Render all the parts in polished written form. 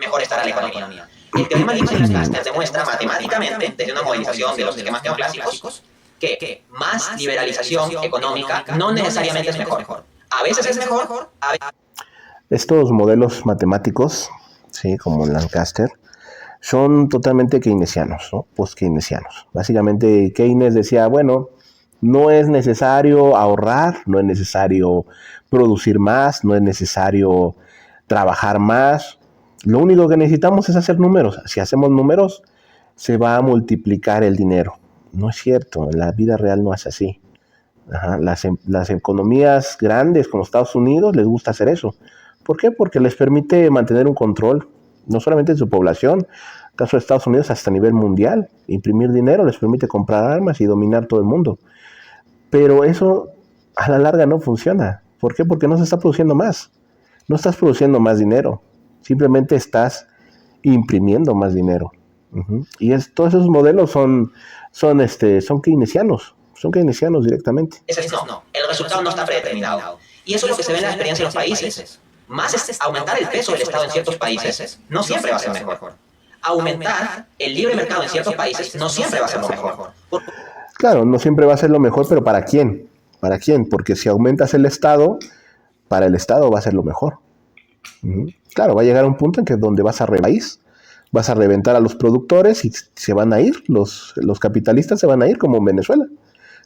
mejor estará la economía. El teorema de Lipschitz-Lancaster demuestra matemáticamente, desde una modelización de los esquemas neoclásicos, que más liberalización económica no necesariamente es mejor. A veces es mejor, a veces... Estos modelos matemáticos, sí, como Lancaster, son totalmente keynesianos, ¿no? Post-keynesianos. Básicamente Keynes decía, bueno, no es necesario ahorrar, no es necesario producir más, no es necesario trabajar más. Lo único que necesitamos es hacer números. Si hacemos números, se va a multiplicar el dinero. No es cierto, en la vida real no es así. Ajá, las economías grandes como Estados Unidos les gusta hacer eso. ¿Por qué? Porque les permite mantener un control, no solamente de su población, en el caso de Estados Unidos hasta a nivel mundial. Imprimir dinero les permite comprar armas y dominar todo el mundo. Pero eso a la larga no funciona. ¿Por qué? Porque no se está produciendo más. No estás produciendo más dinero. Simplemente estás imprimiendo más dinero. Y todos esos modelos son keynesianos. Son keynesianos directamente. No, el resultado no está predeterminado. Y eso es lo que se ve en la experiencia de los países. Más es aumentar el peso del Estado en ciertos países no siempre va a ser mejor. Aumentar el libre mercado en ciertos países no siempre va a ser lo mejor. Claro, no siempre va a ser lo mejor, pero ¿para quién? ¿Para quién? Porque si aumentas el Estado, para el Estado va a ser lo mejor. Claro, va a llegar a un punto en que donde vas a reventar a los productores y se van a ir, los capitalistas se van a ir como en Venezuela.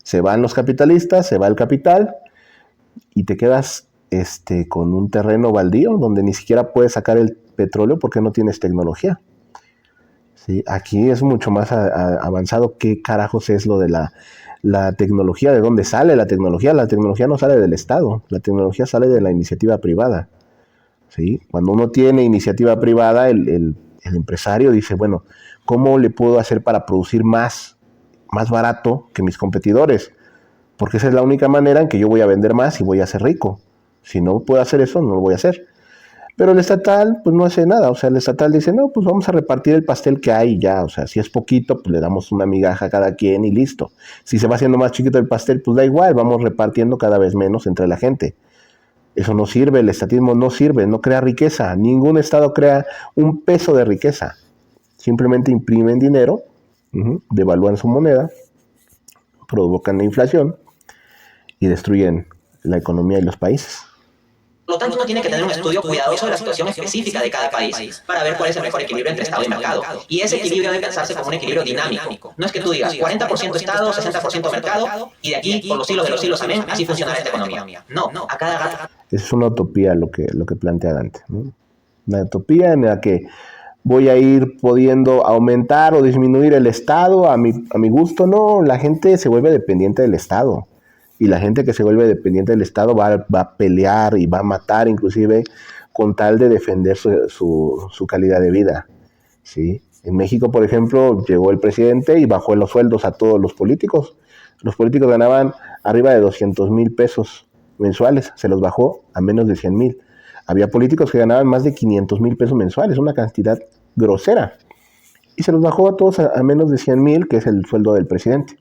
Se van los capitalistas, se va el capital y te quedas con un terreno baldío donde ni siquiera puedes sacar el petróleo porque no tienes tecnología. ¿Sí? Aquí es mucho más avanzado. ¿Qué carajos es lo de la tecnología? ¿De dónde sale la tecnología? La tecnología no sale del Estado, la tecnología sale de la iniciativa privada. ¿Sí? Cuando uno tiene iniciativa privada, el empresario dice, bueno, ¿cómo le puedo hacer para producir más barato que mis competidores? Porque esa es la única manera en que yo voy a vender más y voy a ser rico. Si no puedo hacer eso, no lo voy a hacer. Pero el estatal, pues no hace nada. O sea, el estatal dice, no, pues vamos a repartir el pastel que hay ya. O sea, si es poquito, pues le damos una migaja a cada quien y listo. Si se va haciendo más chiquito el pastel, pues da igual, vamos repartiendo cada vez menos entre la gente. Eso no sirve, el estatismo no sirve, no crea riqueza. Ningún estado crea un peso de riqueza. Simplemente imprimen dinero, devalúan su moneda, provocan la inflación y destruyen la economía de los países. Por lo tanto, uno tiene que tener un estudio cuidadoso de la situación específica de cada país para ver cuál es el mejor equilibrio entre Estado y mercado. Y ese equilibrio debe pensarse como un equilibrio dinámico. No es que tú digas 40% Estado, 60% mercado, y de aquí, por los siglos de los siglos, amén, así funcionará esta economía. No, a cada rato. Es una utopía lo que plantea Dante, ¿no? Una utopía en la que voy a ir pudiendo aumentar o disminuir el Estado a mi gusto. No, la gente se vuelve dependiente del Estado. Y la gente que se vuelve dependiente del Estado va a pelear y va a matar inclusive con tal de defender su calidad de vida. ¿Sí? En México, por ejemplo, llegó el presidente y bajó los sueldos a todos los políticos. Los políticos ganaban arriba de 200,000 pesos mensuales, se los bajó a menos de 100,000. Había políticos que ganaban más de 500,000 pesos mensuales, una cantidad grosera. Y se los bajó a todos a menos de 100,000, que es el sueldo del presidente.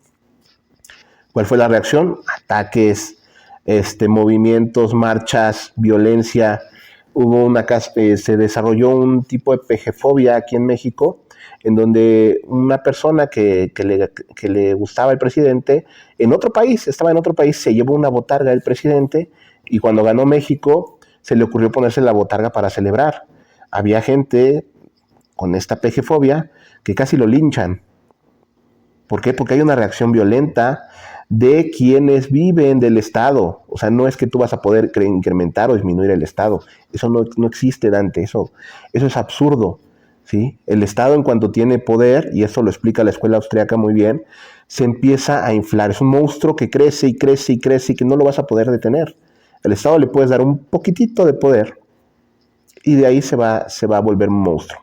¿Cuál fue la reacción? Ataques, movimientos, marchas, violencia. Se desarrolló un tipo de pejefobia aquí en México, en donde una persona que le gustaba el presidente, estaba en otro país, se llevó una botarga del presidente y cuando ganó México se le ocurrió ponerse la botarga para celebrar. Había gente con esta pejefobia que casi lo linchan. ¿Por qué? Porque hay una reacción violenta de quienes viven del Estado. O sea, no es que tú vas a poder incrementar o disminuir el Estado. Eso no existe, Dante. Eso es absurdo, ¿sí? El Estado, en cuanto tiene poder, y eso lo explica la escuela austríaca muy bien, se empieza a inflar. Es un monstruo que crece y crece y crece y que no lo vas a poder detener. Al Estado le puedes dar un poquitito de poder y de ahí se va a volver un monstruo.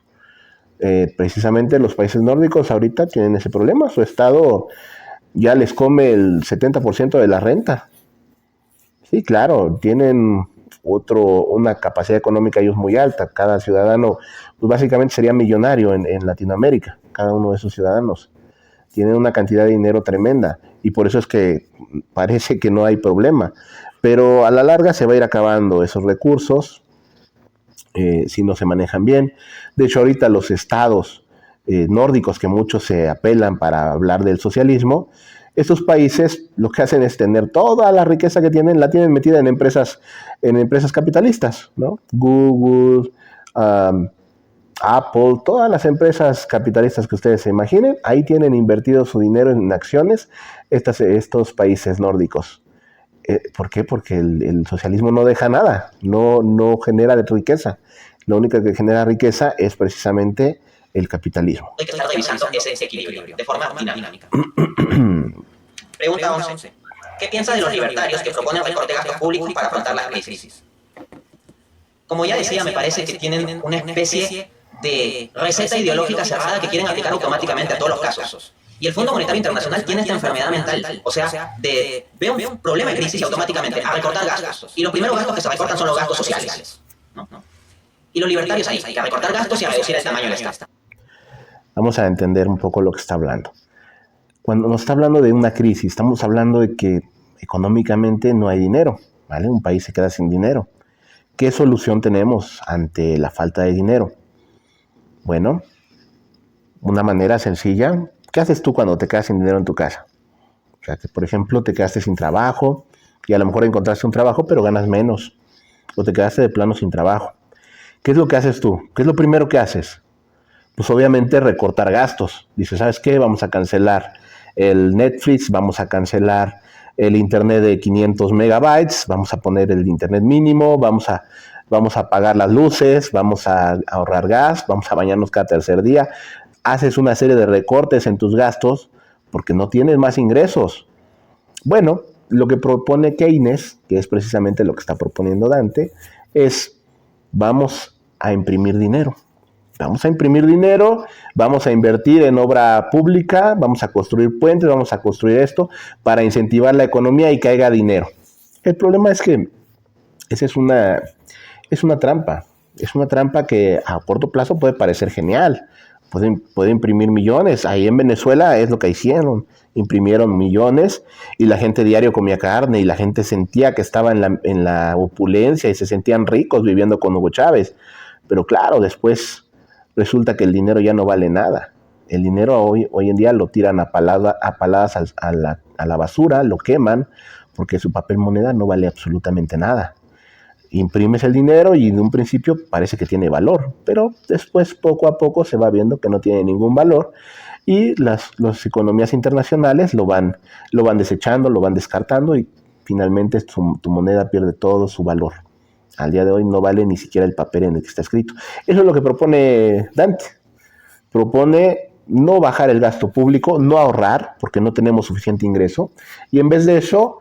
Precisamente los países nórdicos ahorita tienen ese problema. Su Estado ya les come el 70% de la renta. Sí, claro, tienen una capacidad económica ellos muy alta. Cada ciudadano, pues básicamente sería millonario en Latinoamérica. Cada uno de esos ciudadanos tienen una cantidad de dinero tremenda y por eso es que parece que no hay problema. Pero a la larga se va a ir acabando esos recursos si no se manejan bien. De hecho, ahorita los estados nórdicos, que muchos se apelan para hablar del socialismo, estos países lo que hacen es tener toda la riqueza que tienen, la tienen metida en empresas capitalistas, ¿no? Google, Apple, todas las empresas capitalistas que ustedes se imaginen, ahí tienen invertido su dinero en acciones estos países nórdicos. ¿Por qué? Porque el socialismo no deja nada, no genera riqueza. Lo único que genera riqueza es precisamente el capitalismo. Hay que estar revisando ese equilibrio de forma dinámica. Pregunta 11. ¿Qué piensa de los libertarios que proponen recorte de gastos públicos para afrontar la crisis? Como ya decía, me parece que tienen una especie de receta ideológica cerrada que quieren aplicar automáticamente a todos los casos. Y el Fondo Monetario Internacional tiene esta enfermedad mental, o sea, ve un problema de crisis y automáticamente a recortar gastos. Y los primeros gastos que se recortan son los gastos sociales. ¿No? Y los libertarios ahí, que a recortar gastos y a reducir el tamaño del Estado. Vamos a entender un poco lo que está hablando. Cuando nos está hablando de una crisis, estamos hablando de que económicamente no hay dinero, ¿vale? Un país se queda sin dinero. ¿Qué solución tenemos ante la falta de dinero? Bueno, una manera sencilla. ¿Qué haces tú cuando te quedas sin dinero en tu casa? O sea, que por ejemplo te quedaste sin trabajo y a lo mejor encontraste un trabajo pero ganas menos. O te quedaste de plano sin trabajo. ¿Qué es lo que haces tú? ¿Qué es lo primero que haces? Pues obviamente recortar gastos. Dices, ¿sabes qué? Vamos a cancelar el Netflix, vamos a cancelar el internet de 500 megabytes, vamos a poner el internet mínimo, vamos a apagar las luces, vamos a ahorrar gas, vamos a bañarnos cada tercer día. Haces una serie de recortes en tus gastos porque no tienes más ingresos. Bueno, lo que propone Keynes, que es precisamente lo que está proponiendo Dante, es vamos a imprimir dinero. Vamos a imprimir dinero, vamos a invertir en obra pública, vamos a construir puentes, vamos a construir esto para incentivar la economía y que haya dinero. El problema es que esa es una trampa. Es una trampa que a corto plazo puede parecer genial. Puede imprimir millones. Ahí en Venezuela es lo que hicieron. Imprimieron millones y la gente diario comía carne y la gente sentía que estaba en la opulencia y se sentían ricos viviendo con Hugo Chávez. Pero claro, después resulta que el dinero ya no vale nada. El dinero hoy en día lo tiran a paladas a la basura, lo queman, porque su papel moneda no vale absolutamente nada. Imprimes el dinero y de un principio parece que tiene valor, pero después poco a poco se va viendo que no tiene ningún valor y las economías internacionales lo van desechando, lo van descartando y finalmente tu moneda pierde todo su valor. Al día de hoy no vale ni siquiera el papel en el que está escrito. Eso es lo que propone Dante. Propone no bajar el gasto público, no ahorrar, porque no tenemos suficiente ingreso, y en vez de eso,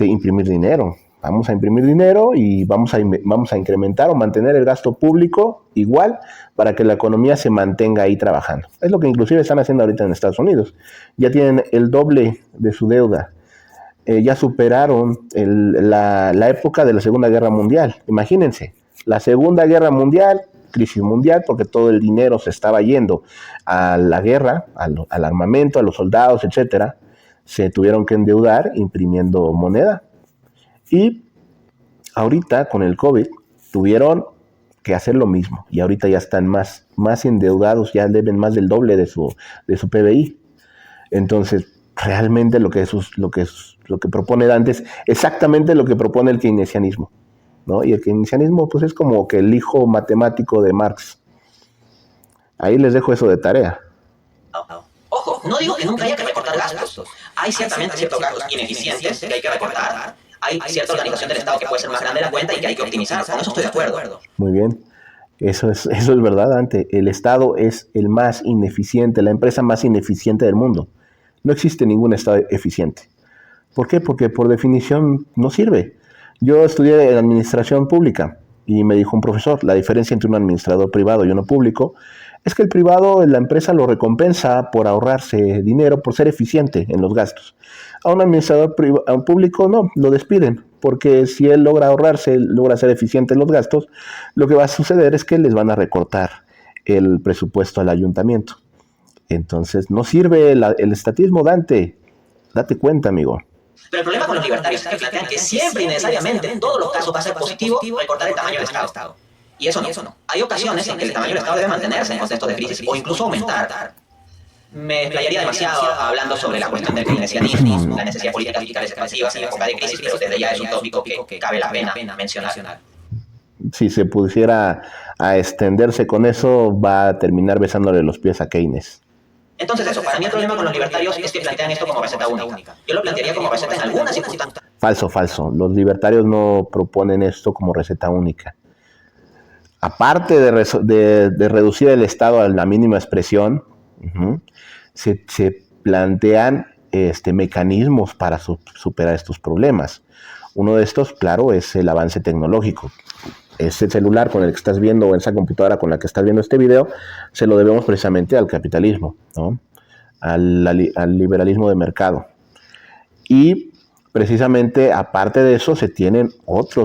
imprimir dinero. Vamos a imprimir dinero y vamos a incrementar o mantener el gasto público igual para que la economía se mantenga ahí trabajando. Es lo que inclusive están haciendo ahorita en Estados Unidos. Ya tienen el doble de su deuda. Ya superaron la época de la Segunda Guerra Mundial. Imagínense, la Segunda Guerra Mundial, crisis mundial, porque todo el dinero se estaba yendo a la guerra, al armamento, a los soldados, etcétera. Se tuvieron que endeudar imprimiendo moneda. Y ahorita con el COVID tuvieron que hacer lo mismo. Y ahorita ya están más endeudados, ya deben más del doble de su PBI. Entonces, realmente lo que propone Dante es exactamente lo que propone el keynesianismo, ¿no? Y el keynesianismo pues es como que el hijo matemático de Marx. Ahí les dejo eso de tarea. Ojo, no digo que nunca haya que recortar gastos. Hay ciertamente ciertos gastos ineficientes que hay que recortar. Hay cierta organización del Estado que puede ser más grande de la cuenta y que hay que optimizar. Con eso estoy de acuerdo. Muy bien. Eso es verdad, Dante. El Estado es el más ineficiente, la empresa más ineficiente del mundo. No existe ningún Estado eficiente. ¿Por qué? Porque por definición no sirve. Yo estudié en administración pública y me dijo un profesor, la diferencia entre un administrador privado y uno público es que el privado, la empresa lo recompensa por ahorrarse dinero, por ser eficiente en los gastos. A un administrador público no, lo despiden, porque si él logra ser eficiente en los gastos, lo que va a suceder es que les van a recortar el presupuesto al ayuntamiento. Entonces, no sirve el estatismo, Dante. Date cuenta, amigo. Pero el problema con los libertarios es que plantean que siempre y necesariamente, en todos los casos, va a ser positivo recortar el tamaño del Estado. Y eso no. Hay ocasiones en que el tamaño del Estado debe mantenerse en contextos de crisis o incluso aumentar. Me explayaría demasiado hablando sobre la cuestión del keynesianismo, la necesidad de políticas fiscales expansivas en época de crisis, pero desde ya es un tópico que cabe la pena mencionar. Si se pusiera a extenderse con eso, va a terminar besándole los pies a Keynes. Entonces eso, para mí el problema con los libertarios es que plantean esto como receta única. Yo lo plantearía como receta en algunas circunstancias. Falso. Los libertarios no proponen esto como receta única. Aparte de reducir el Estado a la mínima expresión, se plantean mecanismos para superar estos problemas. Uno de estos, claro, es el avance tecnológico. Ese celular con el que estás viendo o esa computadora con la que estás viendo este video, se lo debemos precisamente al capitalismo, ¿no? Al liberalismo de mercado. Y precisamente, aparte de eso, se tienen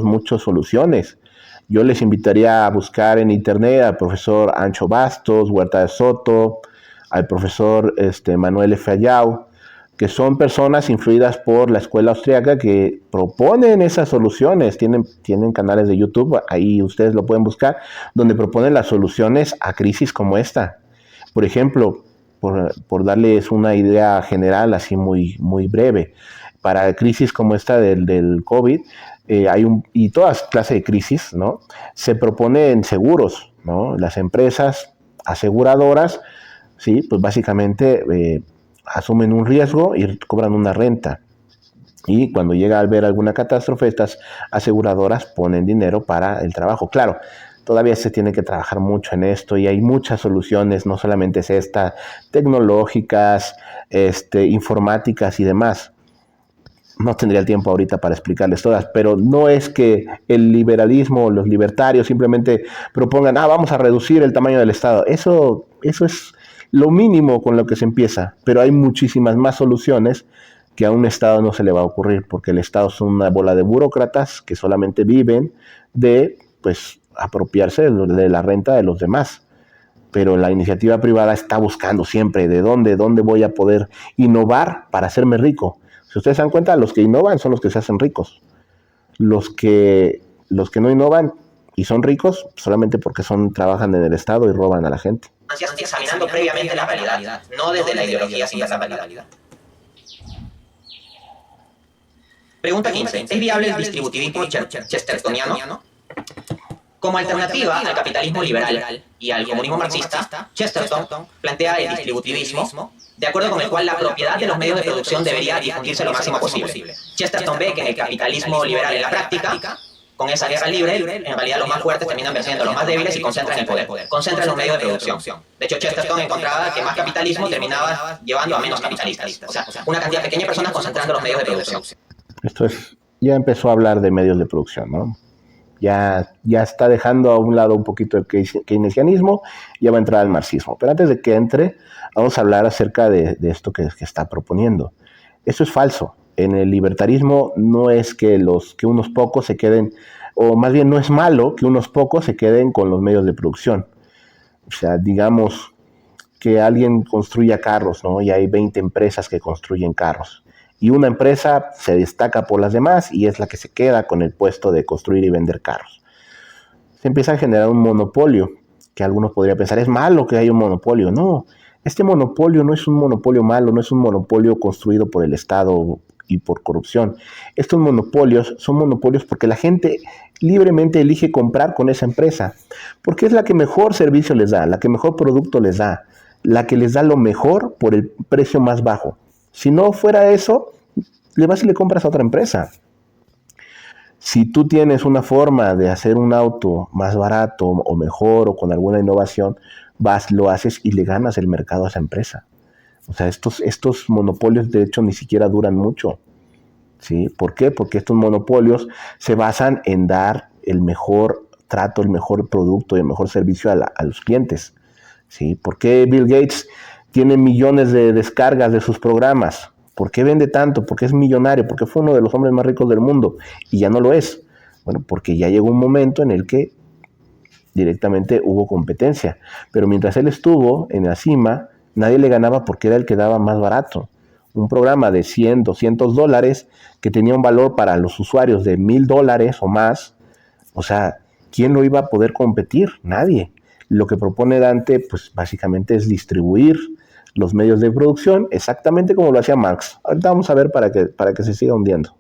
muchas soluciones. Yo les invitaría a buscar en internet al profesor Ancho Bastos, Huerta de Soto, al profesor Manuel F. Ayau, que son personas influidas por la escuela austriaca que proponen esas soluciones. Tienen canales de YouTube, ahí ustedes lo pueden buscar, donde proponen las soluciones a crisis como esta. Por ejemplo, por darles una idea general, así muy, muy breve, para crisis como esta del COVID, y todas clases de crisis, ¿no? Se proponen seguros, ¿no? Las empresas aseguradoras, sí, pues básicamente asumen un riesgo y cobran una renta. Y cuando llega a haber alguna catástrofe, estas aseguradoras ponen dinero para el trabajo. Claro, todavía se tiene que trabajar mucho en esto y hay muchas soluciones, no solamente es esta, tecnológicas, informáticas y demás. No tendría el tiempo ahorita para explicarles todas, pero no es que el liberalismo, los libertarios simplemente propongan, vamos a reducir el tamaño del Estado. Eso es lo mínimo con lo que se empieza, pero hay muchísimas más soluciones que a un Estado no se le va a ocurrir, porque el Estado es una bola de burócratas que solamente viven de, pues, apropiarse de la renta de los demás. Pero la iniciativa privada está buscando siempre de dónde voy a poder innovar para hacerme rico. Si ustedes se dan cuenta, los que innovan son los que se hacen ricos. Los que no innovan y son ricos solamente porque trabajan en el Estado y roban a la gente. Examinando previamente la realidad, no desde la ideología sin la realidad. Pregunta 15. ¿Es viable el distributivismo chestertoniano? Como alternativa al capitalismo liberal y al comunismo marxista, Chesterton plantea el distributivismo, de acuerdo con el cual la propiedad de los medios de producción debería difundirse lo máximo posible. Chesterton ve que en el capitalismo liberal en la práctica, con esa guerra libre, en realidad los más fuertes terminan venciendo a los más débiles y concentran el poder, concentran los medios de producción. De hecho, Chesterton encontraba que más capitalismo terminaba llevando a menos capitalistas. O sea, una cantidad pequeña de personas concentrando los medios de producción. Ya empezó a hablar de medios de producción, ¿no? Ya está dejando a un lado un poquito el keynesianismo, ya va a entrar al marxismo. Pero antes de que entre, vamos a hablar acerca de esto que está proponiendo. Eso es falso. En el libertarismo no es que unos pocos se queden, o más bien no es malo que unos pocos se queden con los medios de producción. O sea, digamos que alguien construya carros, ¿no? Y hay 20 empresas que construyen carros. Y una empresa se destaca por las demás y es la que se queda con el puesto de construir y vender carros. Se empieza a generar un monopolio, que algunos podrían pensar, es malo que haya un monopolio. No, este monopolio no es un monopolio malo, no es un monopolio construido por el Estado y por corrupción. Estos monopolios son monopolios porque la gente libremente elige comprar con esa empresa, porque es la que mejor servicio les da, la que mejor producto les da, la que les da lo mejor por el precio más bajo. Si no fuera eso, le vas y le compras a otra empresa. Si tú tienes una forma de hacer un auto más barato o mejor o con alguna innovación, lo haces y le ganas el mercado a esa empresa. O sea, estos monopolios de hecho ni siquiera duran mucho. ¿Sí? ¿Por qué? Porque estos monopolios se basan en dar el mejor trato, el mejor producto y el mejor servicio a los clientes. ¿Sí? ¿Por qué Bill Gates tiene millones de descargas de sus programas? ¿Por qué vende tanto? ¿Por qué es millonario? ¿Por qué fue uno de los hombres más ricos del mundo? Y ya no lo es. Bueno, porque ya llegó un momento en el que directamente hubo competencia. Pero mientras él estuvo en la cima, nadie le ganaba porque era el que daba más barato. Un programa de $100, $200 que tenía un valor para los usuarios de $1,000 o más. O sea, ¿quién lo iba a poder competir? Nadie. Lo que propone Dante, pues básicamente es distribuir los medios de producción exactamente como lo hacía Marx. Ahorita vamos a ver para que se siga hundiendo.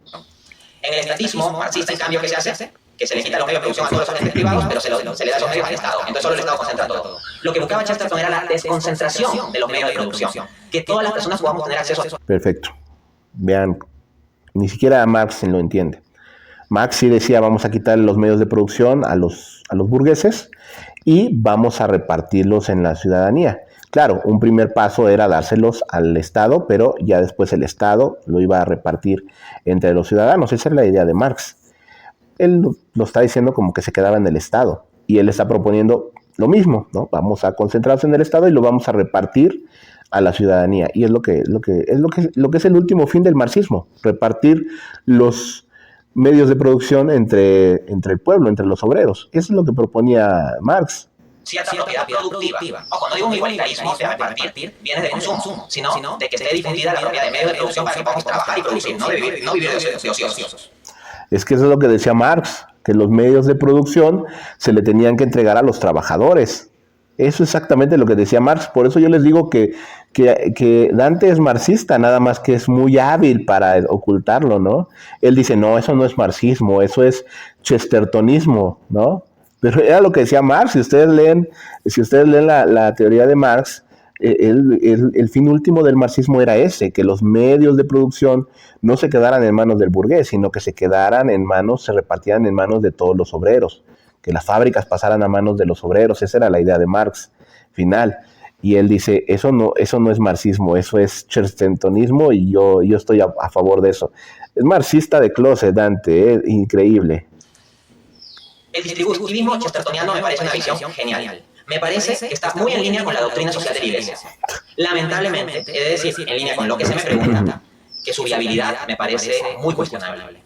En el estatismo marxista, en cambio, ¿qué se hace? Que se le quita los medios de producción a todos los agentes privados, pero se le da esos medios al Estado. Entonces solo el Estado concentra todo. Lo que buscaba Chesterton era la desconcentración de los medios de producción. Que todas las personas podamos tener acceso a... Perfecto. Vean, ni siquiera Marx lo entiende. Marx sí decía, vamos a quitar los medios de producción a los burgueses y vamos a repartirlos en la ciudadanía. Claro, un primer paso era dárselos al Estado, pero ya después el Estado lo iba a repartir entre los ciudadanos. Esa es la idea de Marx. Él lo está diciendo como que se quedaba en el Estado y él está proponiendo lo mismo, ¿no? Vamos a concentrarnos en el Estado y lo vamos a repartir a la ciudadanía. Y es lo que es el último fin del marxismo, repartir los medios de producción entre el pueblo, entre los obreros. Eso es lo que proponía Marx. Cierta propiedad productiva. Ojo, no digo un igualitarismo de repartir bienes de consumo, sino de que esté difundida la propiedad de medios de producción para que podamos trabajar y producir, no vivir de ociosos. Es que eso es lo que decía Marx, que los medios de producción se le tenían que entregar a los trabajadores. Eso es exactamente lo que decía Marx. Por eso yo les digo que Dante es marxista, nada más que es muy hábil para ocultarlo, ¿no? Él dice, no, eso no es marxismo, eso es chestertonismo, ¿no? Pero era lo que decía Marx. Si ustedes leen la teoría de Marx, el fin último del marxismo era ese, que los medios de producción no se quedaran en manos del burgués, sino que se repartieran en manos de todos los obreros, que las fábricas pasaran a manos de los obreros. Esa era la idea de Marx final. Y él dice, eso no es marxismo, eso es chestertonismo, y yo estoy a favor de eso. Es marxista de closet, Dante, increíble. El distributivismo chestertoniano me parece una visión genial. Me parece que está muy en línea con la doctrina social de la Iglesia. Lamentablemente, he de decir, en línea con lo que se me pregunta, que su viabilidad me parece muy cuestionable.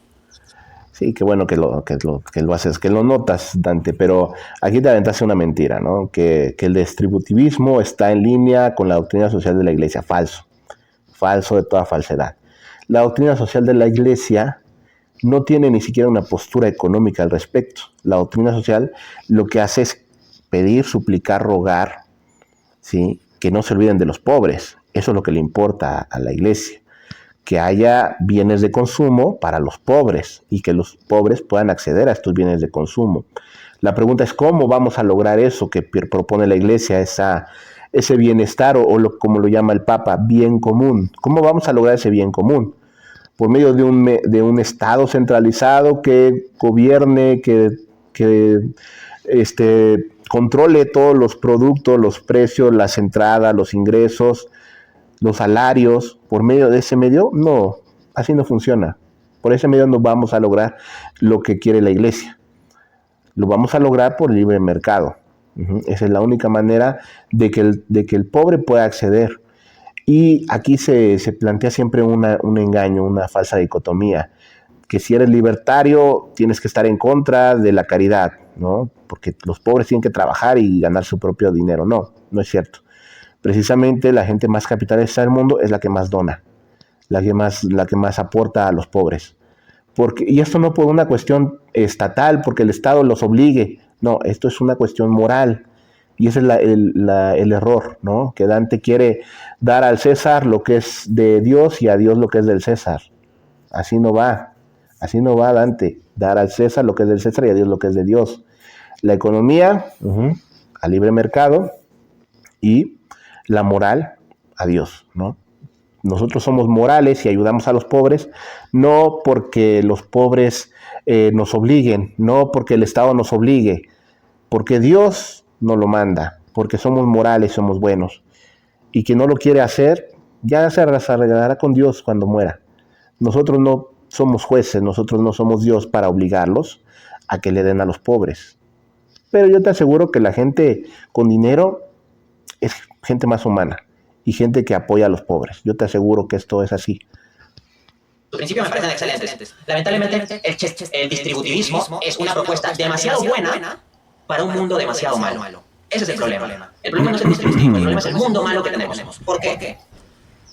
Sí, qué bueno que lo haces, que lo notas, Dante, pero aquí te aventaste una mentira, ¿no? Que el distributivismo está en línea con la doctrina social de la Iglesia. Falso de toda falsedad. La doctrina social de la Iglesia no tiene ni siquiera una postura económica al respecto. La doctrina social lo que hace es pedir, suplicar, rogar, ¿sí? Que no se olviden de los pobres. Eso es lo que le importa a la Iglesia. Que haya bienes de consumo para los pobres y que los pobres puedan acceder a estos bienes de consumo. La pregunta es cómo vamos a lograr eso que propone la Iglesia, ese bienestar como lo llama el Papa, bien común. ¿Cómo vamos a lograr ese bien común? Por medio de un Estado centralizado que gobierne, que controle todos los productos, los precios, las entradas, los ingresos, los salarios. Por medio de ese medio, no, así no funciona. Por ese medio no vamos a lograr lo que quiere la Iglesia. Lo vamos a lograr por libre mercado. Esa es la única manera de que el pobre pueda acceder. Y aquí se plantea siempre un engaño, una falsa dicotomía, que si eres libertario tienes que estar en contra de la caridad, ¿no? Porque los pobres tienen que trabajar y ganar su propio dinero. No es cierto. Precisamente la gente más capitalista del mundo es la que más dona, la que más aporta a los pobres. Y esto no por una cuestión estatal, porque el Estado los obligue. No, esto es una cuestión moral. Y ese es el error, ¿no? Que Dante quiere dar al César lo que es de Dios y a Dios lo que es del César. Así no va Dante. Dar al César lo que es del César y a Dios lo que es de Dios. La economía, a libre mercado, y la moral a Dios, ¿no? Nosotros somos morales y ayudamos a los pobres, no porque los pobres nos obliguen, no porque el Estado nos obligue, porque Dios nos lo manda, porque somos morales, somos buenos. Y quien no lo quiere hacer, ya se arreglará con Dios cuando muera. Nosotros no somos jueces, nosotros no somos Dios para obligarlos a que le den a los pobres. Pero yo te aseguro que la gente con dinero es gente más humana y gente que apoya a los pobres. Yo te aseguro que esto es así. Tus principios me parecen excelentes. Lamentablemente, el distributivismo es una propuesta demasiado buena para un mundo demasiado malo. Ese es el problema. El problema no es el distributivismo, el problema es el mundo malo que tenemos. ¿Por qué?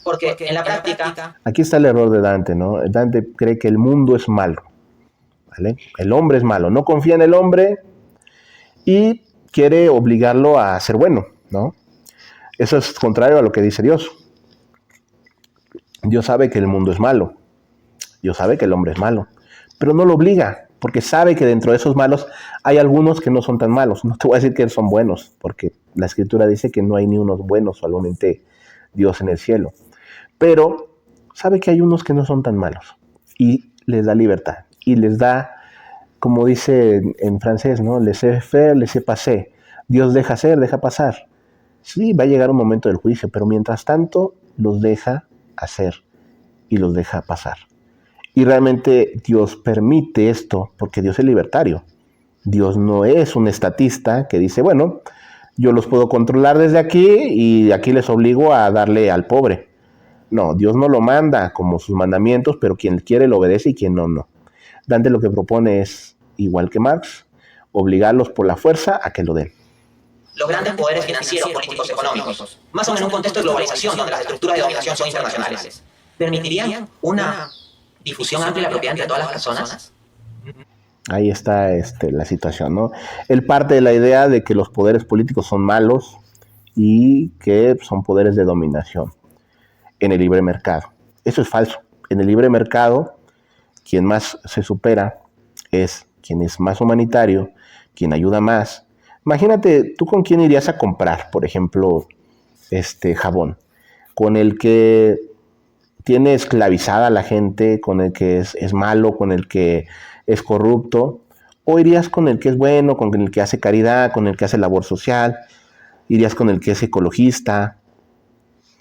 Porque en la práctica... Aquí está el error de Dante, ¿no? Dante cree que el mundo es malo, ¿vale? El hombre es malo. No confía en el hombre, y quiere obligarlo a ser bueno, ¿no? Eso es contrario a lo que dice Dios. Dios sabe que el mundo es malo, Dios sabe que el hombre es malo, pero no lo obliga, porque sabe que dentro de esos malos hay algunos que no son tan malos. No te voy a decir que son buenos, porque la Escritura dice que no hay ni unos buenos, solamente Dios en el cielo. Pero sabe que hay unos que no son tan malos y les da libertad y les da, como dice en francés, ¿no? Laissez-faire, laissez-passer. Dios deja hacer, deja pasar. Sí, va a llegar un momento del juicio, pero mientras tanto los deja hacer y los deja pasar. Y realmente Dios permite esto porque Dios es libertario. Dios no es un estatista que dice, bueno, yo los puedo controlar desde aquí y aquí les obligo a darle al pobre. No, Dios no lo manda como sus mandamientos, pero quien quiere lo obedece y quien no, no. Dante lo que propone es, igual que Marx, obligarlos por la fuerza a que lo den. Los grandes poderes financieros, políticos, económicos, más o menos en un contexto de globalización donde las estructuras de dominación son internacionales, ¿permitirían una difusión amplia de la propiedad entre todas las personas? Ahí está la situación, ¿no? Él parte de la idea de que los poderes políticos son malos y que son poderes de dominación en el libre mercado. Eso es falso. En el libre mercado, quien más se supera es quien es más humanitario, quien ayuda más. Imagínate, ¿tú con quién irías a comprar, por ejemplo, jabón? ¿Con el que tiene esclavizada a la gente, con el que es malo, con el que es corrupto? ¿O irías con el que es bueno, con el que hace caridad, con el que hace labor social? ¿Irías con el que es ecologista?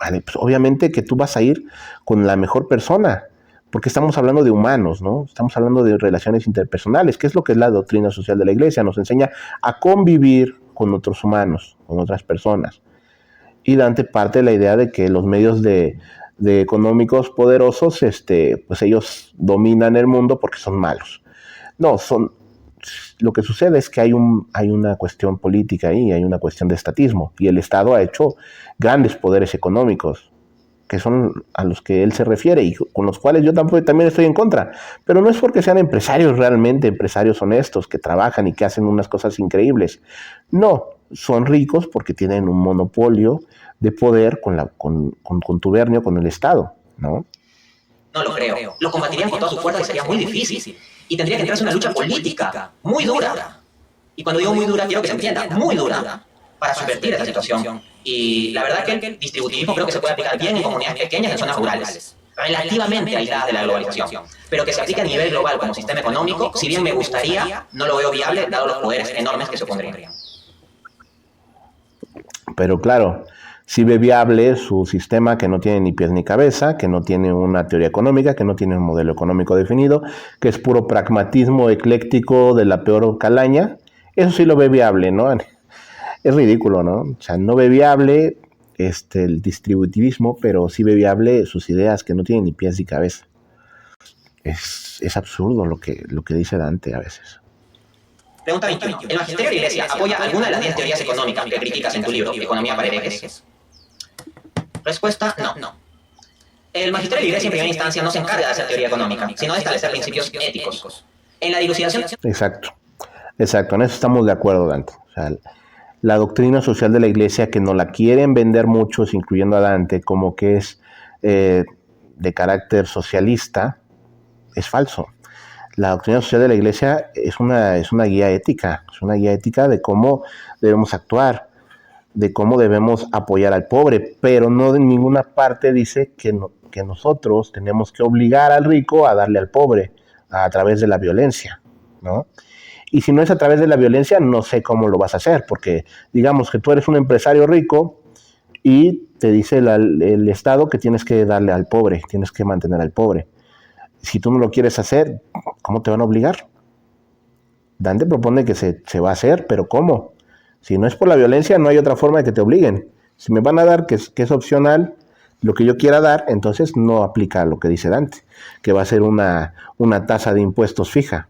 Vale, pues obviamente que tú vas a ir con la mejor persona, porque estamos hablando de humanos, ¿no? Estamos hablando de relaciones interpersonales, que es lo que es la doctrina social de la Iglesia. Nos enseña a convivir con otros humanos, con otras personas. Y Dante parte de la idea de que los medios de económicos poderosos, pues ellos dominan el mundo porque son malos. No, lo que sucede es que hay una cuestión política ahí, hay una cuestión de estatismo, y el Estado ha hecho grandes poderes económicos, que son a los que él se refiere y con los cuales yo también estoy en contra, pero no es porque sean empresarios realmente, empresarios honestos, que trabajan y que hacen unas cosas increíbles. No, son ricos porque tienen un monopolio de poder con contubernio con el Estado, ¿no? No lo creo. Lo combatirían con toda su fuerza y sería muy difícil. Y tendría que entrarse una lucha política muy dura. Y cuando digo muy dura, quiero que se entienda, muy dura, para subvertir esta situación. Y la verdad que el distributivismo creo que se puede aplicar bien en comunidades pequeñas, en zonas rurales, relativamente aisladas de la globalización. Pero que se aplique a nivel global como sistema económico, si bien me gustaría, no lo veo viable, dado los poderes enormes que se opondrían. Pero claro, sí ve viable su sistema que no tiene ni pies ni cabeza, que no tiene una teoría económica, que no tiene un modelo económico definido, que es puro pragmatismo ecléctico de la peor calaña. Eso sí lo ve viable, ¿no? Es ridículo, ¿no? O sea, no ve viable el distributivismo, pero sí ve viable sus ideas que no tienen ni pies ni cabeza. Es absurdo lo que dice Dante a veces. Pregunta 21. ¿El magisterio de la Iglesia apoya alguna de las 10 teorías económicas que criticas en tu libro, Economía para herejes? Respuesta, no. El magisterio de la Iglesia en primera instancia no se encarga de hacer teoría económica, sino de establecer principios éticos. En la dilucidación... Exacto, en eso estamos de acuerdo, Dante. O sea, la doctrina social de la Iglesia, que nos la quieren vender muchos, incluyendo a Dante, como que es de carácter socialista, es falso. La doctrina social de la Iglesia es una guía ética, de cómo debemos actuar, de cómo debemos apoyar al pobre, pero no en ninguna parte dice que nosotros tenemos que obligar al rico a darle al pobre a través de la violencia, ¿no? Y si no es a través de la violencia, no sé cómo lo vas a hacer, porque digamos que tú eres un empresario rico y te dice el Estado que tienes que darle al pobre, tienes que mantener al pobre. Si tú no lo quieres hacer, ¿cómo te van a obligar? Dante propone que se va a hacer, pero ¿cómo? Si no es por la violencia, no hay otra forma de que te obliguen. Si me van a dar que es opcional lo que yo quiera dar, entonces no aplica lo que dice Dante, que va a ser una tasa de impuestos fija.